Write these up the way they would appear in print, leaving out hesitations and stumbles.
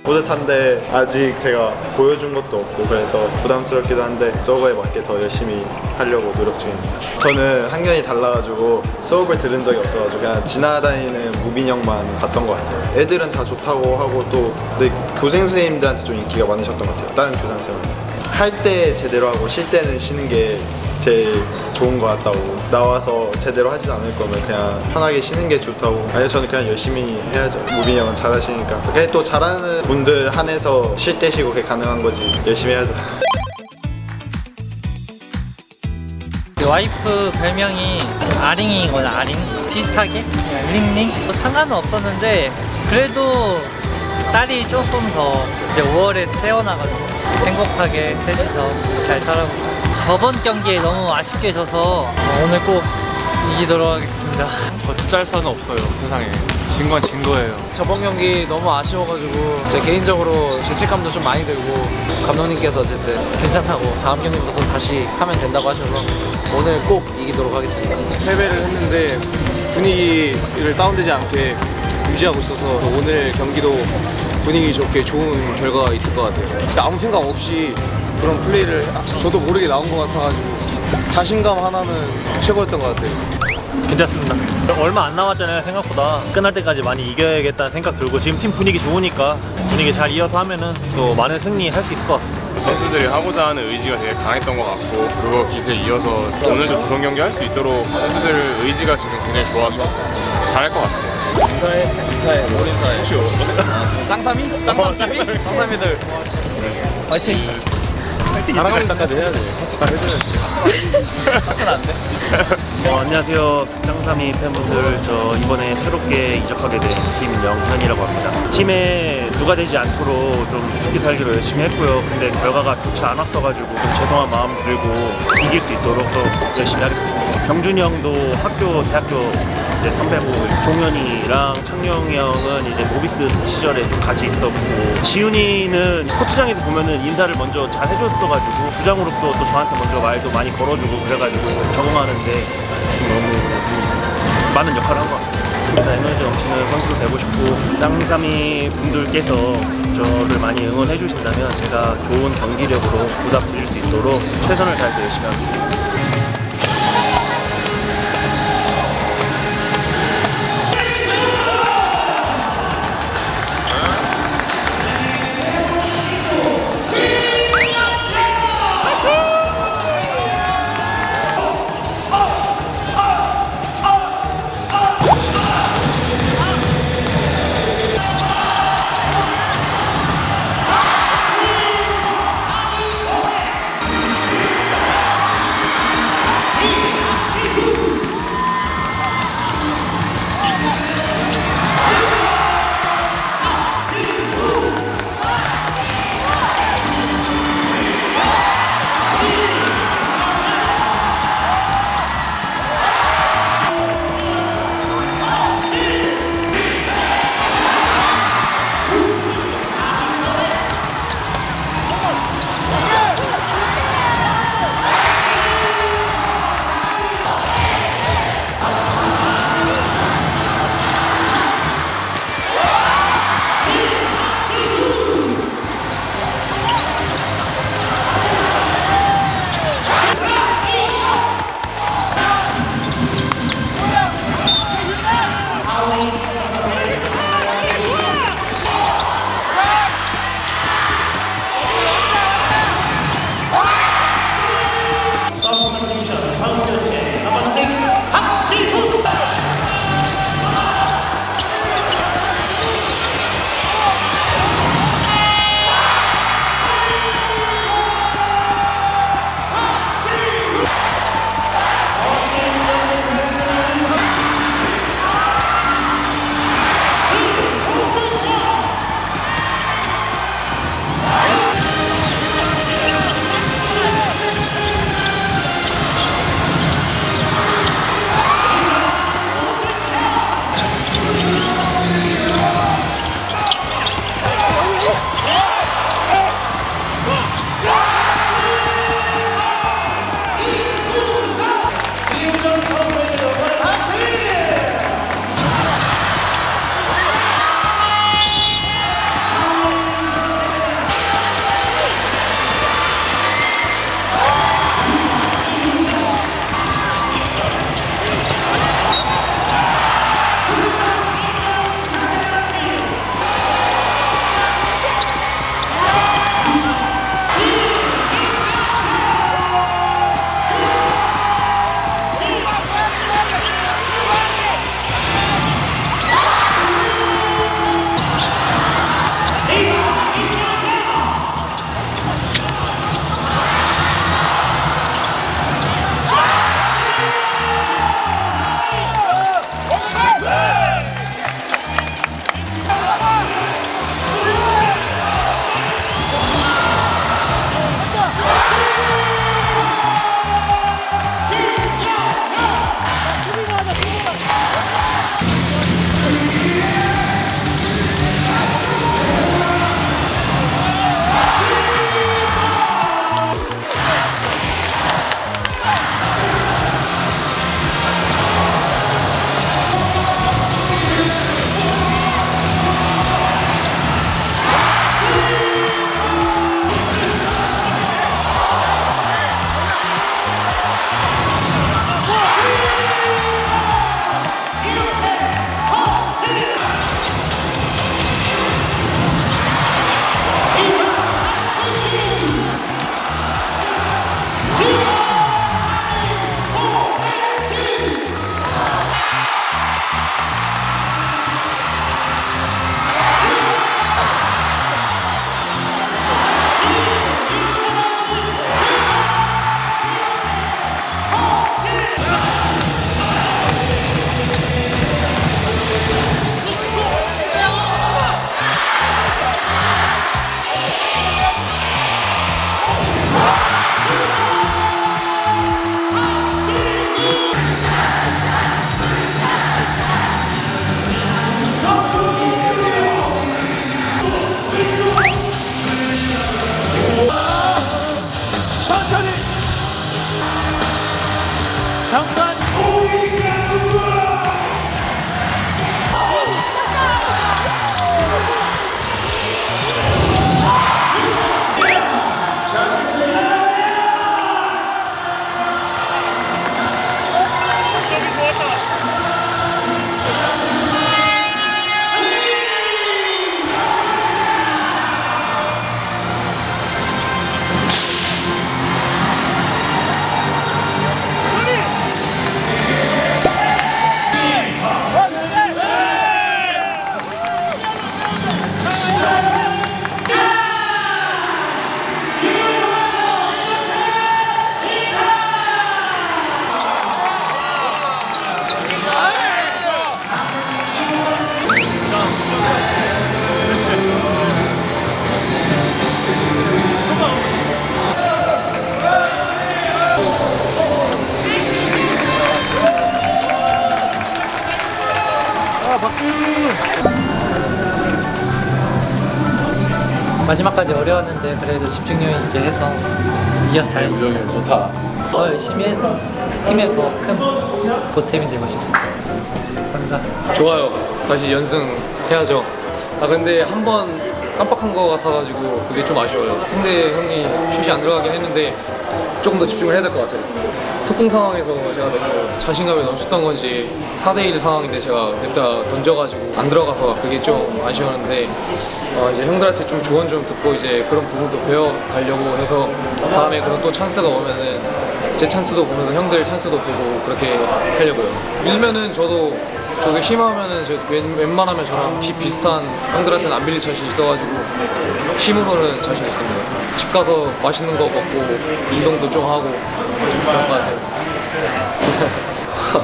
뿌듯한데 아직 제가 보여준 것도 없고 그래서 부담스럽기도 한데 저거에 맞게 더 열심히 하려고 노력 중입니다. 저는 학년이 달라가지고 수업을 들은 적이 없어가지고 그냥 지나다니는 무빈 형만 봤던 것 같아요. 애들은 다 좋다고 하고 또 근데 교생 선생님들한테 좀 인기가 많으셨던 것 같아요. 다른 교장 선생님한테. 할 때 제대로 하고 쉴 때는 쉬는 게 제일 좋은 것 같다고. 나와서 제대로 하지 않을 거면 그냥 편하게 쉬는 게 좋다고. 아니 저는 그냥 열심히 해야죠. 무빈이 형은 잘하시니까. 그게 또 잘하는 분들 한해서 쉴 때 쉬고 그게 가능한 거지. 열심히 해야죠. 와이프 별명이 아링이거든. 아링 비슷하게 링링 뭐 상관은 없었는데 그래도 딸이 조금 더 이제 5월에 태어나가지고 행복하게 셋이서 잘 살아보자. 저번 경기에 너무 아쉽게 져서 오늘 꼭 이기도록 하겠습니다. 젖잘사는 없어요 세상에. 진 건 진 거예요. 저번 경기 너무 아쉬워가지고 제 개인적으로 죄책감도 좀 많이 들고 감독님께서 어쨌든 괜찮다고 다음 경기부터 또 다시 하면 된다고 하셔서 오늘 꼭 이기도록 하겠습니다. 패배를 했는데 분위기를 다운되지 않게 유지하고 있어서 오늘 경기도 분위기 좋게 좋은 결과가 있을 것 같아요. 아무 생각 없이 그런 플레이를 저도 모르게 나온 것 같아가지고 자신감 하나는 최고였던 것 같아요. 괜찮습니다. 얼마 안 남았잖아요. 생각보다 끝날 때까지 많이 이겨야겠다는 생각 들고 지금 팀 분위기 좋으니까 분위기 잘 이어서 하면은 또 많은 승리 할 수 있을 것 같습니다. 선수들이 하고자 하는 의지가 되게 강했던 것 같고 그거 기세에 이어서 오늘도 좋은 경기 할 수 있도록 선수들 의지가 지금 굉장히 좋아서 잘할 것 같습니다. 짱삼이들 파이팅! 사랑한다까지 해야 돼. 같이 다 해줘야지. 안녕하세요. 짱삼이 팬분들, 저 이번에 새롭게 이적하게 된 김영현이라고 합니다. 팀에 누가 되지 않도록 좀 죽기 살기로 열심히 했고요. 근데 결과가 좋지 않았어가지고 좀 죄송한 마음 들고 이길 수 있도록 또 열심히 하겠습니다. 경준이 형도 대학교 이제 선배고, 종현이랑 창룡이 형은 이제 모비스 시절에 좀 같이 있었고, 지훈이는 코치장에서 보면은 인사를 먼저 잘 해줬어가지고 주장으로서 또 저한테 먼저 말도 많이 걸어주고 그래가지고 좀 적응하는데 좀 너무 좀 많은 역할을 한 것 같습니다. 에너지 넘치는 선수로 되고 싶고, 짱삼이 분들께서 저를 많이 응원해 주신다면 제가 좋은 경기력으로 보답 드릴 수 있도록 최선을 다해서 열심히 하겠습니다. 마지막까지 어려웠는데 그래도 집중력 있게 해서 이겨서 다행이에요. 좋다. 더 열심히 해서 팀에 더 큰 보탬이 되고 싶습니다. 감사합니다. 좋아요. 다시 연승해야죠. 아 근데 한 번 깜빡한 거 같아가지고 그게 좀 아쉬워요. 상대 형이 슛이 안 들어가긴 했는데 조금 더 집중을 해야 될 것 같아요. 속공 상황에서 제가 너무 자신감이 넘쳤던 건지 4대1 상황인데 제가 냈다 던져가지고 안 들어가서 그게 좀 아쉬웠는데 이제 형들한테 좀 조언 좀 듣고 이제 그런 부분도 배워가려고 해서 다음에 그런 또 찬스가 오면은 제 찬스도 보면서 형들 찬스도 보고 그렇게 하려고요. 밀면은 저도 심하면은 웬만하면 저랑 비슷한 형들한테는 안 밀릴 자신 있어가지고 힘으로는 자신 있습니다. 집 가서 맛있는 거 먹고 운동도 좀 하고 그런 것 같아요.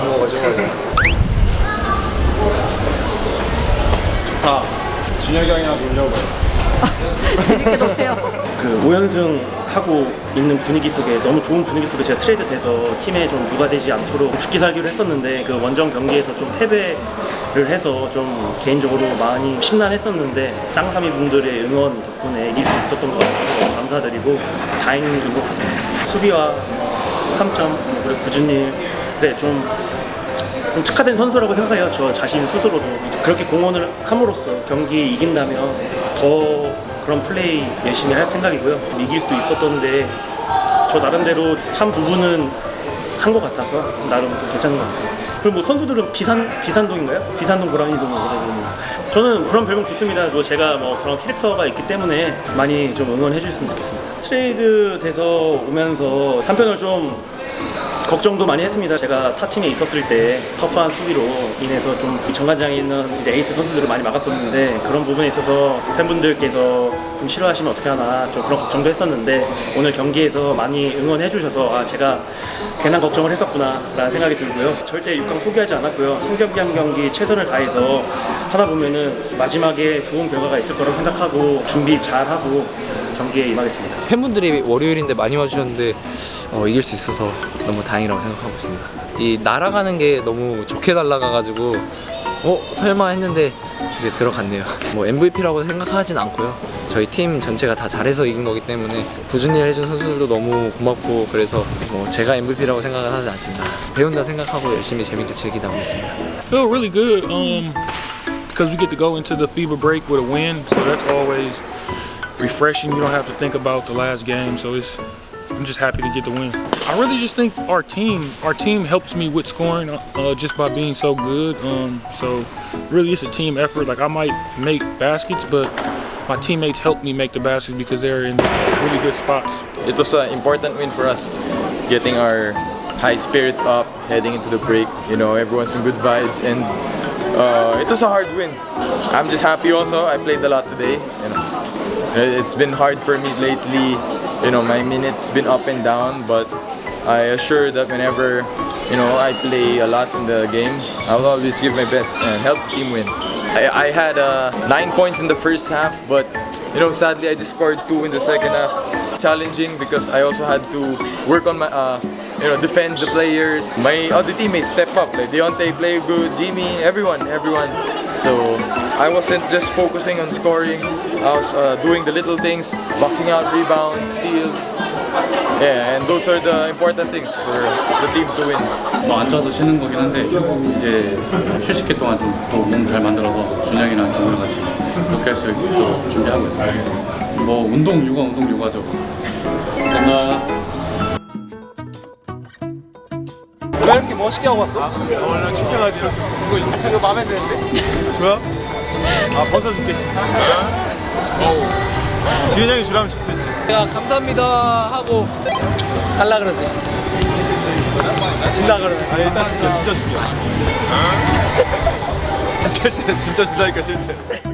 뭐 거짓말이야. 다 준혁이 형이랑 놀려고. 그 5연승 하고 있는 분위기 속에 너무 좋은 분위기 속에 제가 트레이드 돼서 팀에 좀 누가 되지 않도록 죽기 살기로 했었는데 그 원정 경기에서 좀 패배를 해서 좀 개인적으로 많이 심란했었는데 짱삼이 분들의 응원 덕분에 이길 수 있었던 것 같아서 감사드리고 다행인 것 같습니다. 수비와 3점 그리고 굳은 일에 좀 특화된 선수라고 생각해요. 저 자신 스스로도 그렇게 공헌을 함으로써 경기 이긴다면 더 그런 플레이 열심히 할 생각이고요. 이길 수 있었던데 저 나름대로 한 부분은 한 것 같아서 나름 좀 괜찮은 것 같습니다. 그리고 뭐 선수들은 비산동인가요? 비산동 고라니동 저는 그런 별명 좋습니다. 뭐 제가 뭐 그런 캐릭터가 있기 때문에 많이 좀 응원해 주셨으면 좋겠습니다. 트레이드 돼서 오면서 한편으로 좀 걱정도 많이 했습니다. 제가 타 팀에 있었을 때 터프한 수비로 인해서 좀 정관장에 있는 이제 에이스 선수들을 많이 막았었는데 그런 부분에 있어서 팬분들께서 좀 싫어하시면 어떻게 하나 좀 그런 걱정도 했었는데 오늘 경기에서 많이 응원해 주셔서 제가 괜한 걱정을 했었구나 라는 생각이 들고요. 절대 6강 포기하지 않았고요. 한 경기 한 경기 최선을 다해서 하다 보면은 마지막에 좋은 결과가 있을 거라고 생각하고 준비 잘하고 경기에 임하겠습니다. 팬분들이 월요일인데 많이 와주셨는데 이길 수 있어서 너무 다행이라고 생각하고 있습니다. 이 날아가는 게 너무 좋게 날아가가지고 설마 했는데 되게 들어갔네요. 뭐 MVP라고 생각하진 않고요. 저희 팀 전체가 다 잘해서 이긴 거기 때문에 꾸준히 해준 선수들도 너무 고맙고 그래서 뭐 제가 MVP라고 생각은 하지 않습니다. 배운다 생각하고 열심히 재밌게 즐기다 보겠습니다. Feel really good because we get to go into the FIBA break with a win, so that's always refreshing. You don't have to think about the last game, so I'm just happy to get the win. I really just think our team helps me with scoring just by being so good. So really it's a team effort. Like I might make baskets, but my teammates help me make the baskets because they're in really good spots. It was an important win for us, getting our high spirits up, heading into the break. You know, everyone's in good vibes, and it was a hard win. I'm just happy also. I played a lot today. You know, it's been hard for me lately. You know, my minutes been up and down, but I assure that whenever I play a lot in the game, I'll always give my best and help the team win. I had 9 points in the first half, but sadly I just scored 2 in the second half. Challenging because I also had to work on my defend the players. My other teammates step up, like Deontay play good, Jimmy, everyone. So I wasn't just focusing on scoring. I was doing the little things, boxing out, rebounds, steals. Yeah, and those are the important things for the team to win. 안 좋아서 쉬는 거긴 한데 이제 휴식기 동안 좀 또 몸 잘 만들어서 준영이랑 종우랑 같이 이렇게 할 수 있도록 준비하고 있습니다. 뭐 운동 육아죠. 감사합니다. 왜 이렇게 멋있게 하고 왔어? 오늘 축제가지. 이거 마음에 드는데? 좋아? 벗어줄게. 지훈 형이 주라면 줄 수 있지. 내가 감사합니다 하고 갈라 그러지. 진다 그러네. 일단 줄게. 진짜 줄게. 싫대. 진짜 준다니까 싫대.